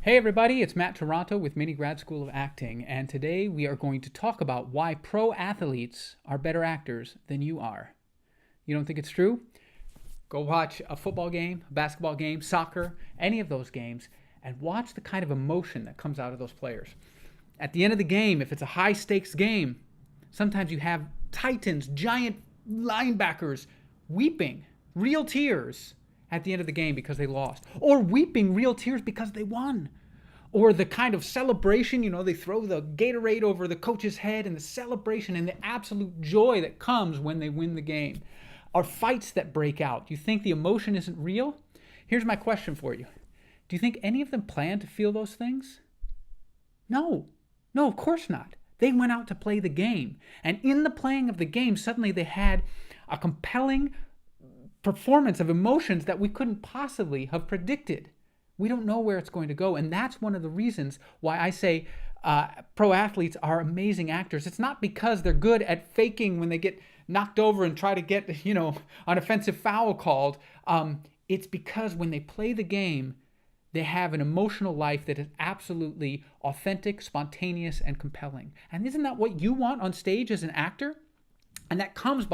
Hey everybody, it's Matt Toronto with Mini Grad School of Acting, and today we are going to talk about why pro athletes are better actors than you are. You don't think it's true? Go watch a football game, a basketball game, soccer, any of those games, and watch the kind of emotion that comes out of those players. At the end of the game, if it's a high stakes game, sometimes you have titans, giant linebackers weeping, real tears at the end of the game because they lost, or weeping real tears because they won. Or the kind of celebration, they throw the gatorade over the coach's head, and the celebration and the absolute joy that comes when they win the game. Or fights that break out. You think the emotion isn't real? Here's my question for you. Do you think any of them plan to feel those things? No. No, of course not. They went out to play the game. And in the playing of the game, suddenly they had a compelling performance of emotions that we couldn't possibly have predicted. We don't know where it's going to go. And that's one of the reasons why I say pro athletes are amazing actors. It's not because they're good at faking when they get knocked over and try to get, an offensive foul called. It's because when they play the game, they have an emotional life that is absolutely authentic, spontaneous, and compelling. And isn't that what you want on stage as an actor? And that comes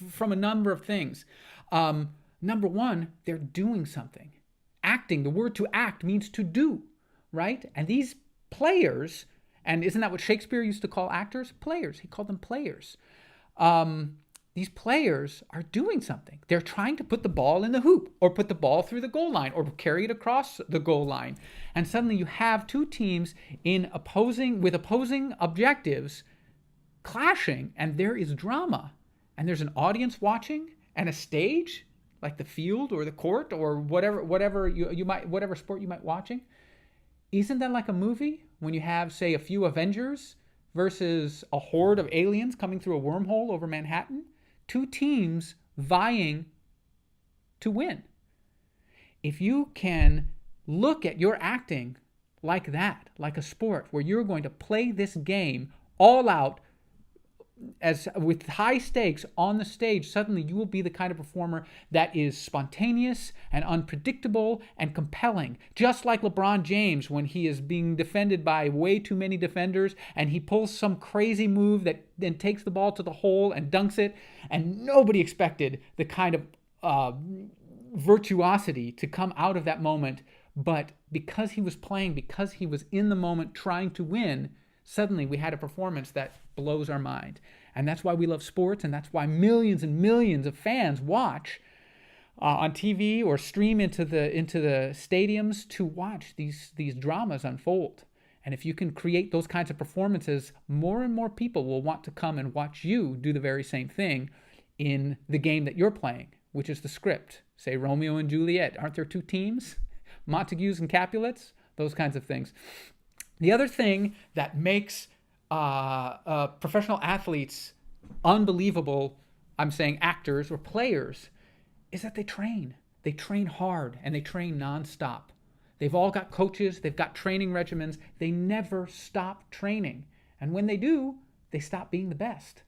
from a number of things. Number one, they're doing something. Acting, the word to act means to do, right? And these players, and isn't that what Shakespeare used to call actors? Players. He called them players. These players are doing something. They're trying to put the ball in the hoop, or put the ball through the goal line, or carry it across the goal line. And suddenly you have two teams with opposing objectives clashing, and there is drama. And there's an audience watching, and a stage, like the field or the court or whatever sport you might watching. Isn't that like a movie when you have, say, a few Avengers versus a horde of aliens coming through a wormhole over Manhattan? Two teams vying to win. If you can look at your acting like that, like a sport where you're going to play this game all out, as with high stakes on the stage, suddenly you will be the kind of performer that is spontaneous and unpredictable and compelling. Just like LeBron James when he is being defended by way too many defenders and he pulls some crazy move that then takes the ball to the hole and dunks it, and nobody expected the kind of virtuosity to come out of that moment. But because he was playing, because he was in the moment trying to win, suddenly we had a performance that blows our mind. And that's why we love sports, and that's why millions and millions of fans watch on TV or stream into the stadiums to watch these dramas unfold. And if you can create those kinds of performances, more and more people will want to come and watch you do the very same thing in the game that you're playing, which is the script. Say Romeo and Juliet. Aren't there two teams? Montagues and Capulets? Those kinds of things. The other thing that makes professional athletes unbelievable, I'm saying actors or players, is that they train. They train hard and they train nonstop. They've all got coaches. They've got training regimens. They never stop training. And when they do, they stop being the best.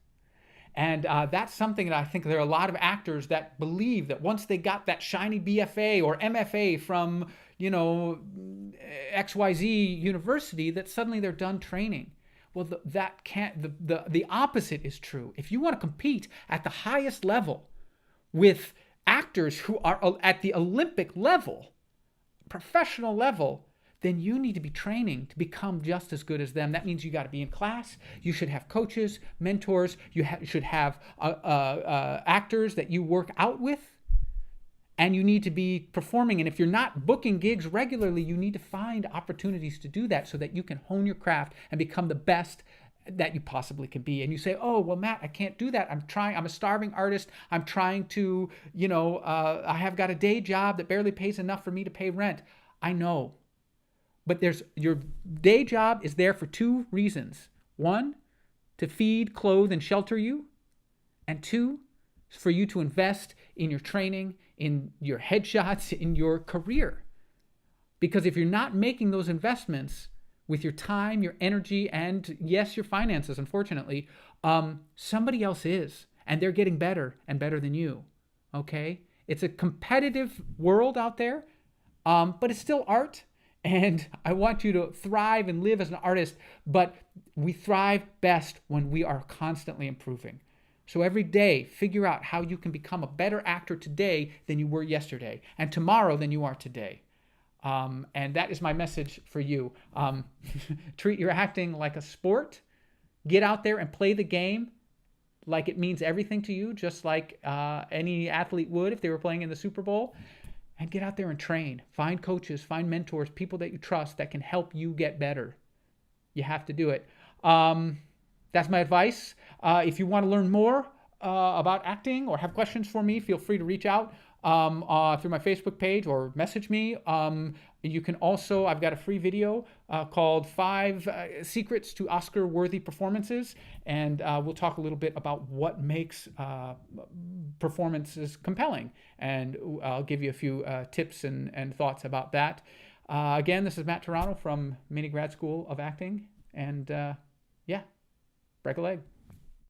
And that's something that I think there are a lot of actors that believe that once they got that shiny BFA or MFA from, XYZ university, that suddenly they're done training. Well, the opposite is true. If you want to compete at the highest level with actors who are at the Olympic level, professional level, then you need to be training to become just as good as them. That means you got to be in class. You should have coaches, mentors. You should have actors that you work out with. And you need to be performing. And if you're not booking gigs regularly, you need to find opportunities to do that so that you can hone your craft and become the best that you possibly can be. And you say, oh, well, Matt, I can't do that. I'm a starving artist. I'm trying to, I have got a day job that barely pays enough for me to pay rent. I know. But your day job is there for two reasons. One, to feed, clothe, and shelter you. And two, for you to invest in your training, in your headshots, in your career. Because if you're not making those investments with your time, your energy, and yes, your finances, unfortunately, somebody else is. And they're getting better and better than you. Okay? It's a competitive world out there, but it's still art. and I want you to thrive and live as an artist, but we thrive best when we are constantly improving. So every day, figure out how you can become a better actor today than you were yesterday, and tomorrow than you are today. And that is my message for you. Treat your acting like a sport. Get out there and play the game like it means everything to you, just like any athlete would if they were playing in the Super Bowl. And get out there and train. Find coaches, find mentors, people that you trust that can help you get better. You have to do it. That's my advice. If you want to learn more about acting or have questions for me, feel free to reach out through my Facebook page or message me. You can also, I've got a free video called 5 Secrets to Oscar-Worthy Performances, and we'll talk a little bit about what makes performances compelling, and I'll give you a few tips and thoughts about that. Again, this is Matt Toronto from Mini Grad School of Acting, and yeah, break a leg.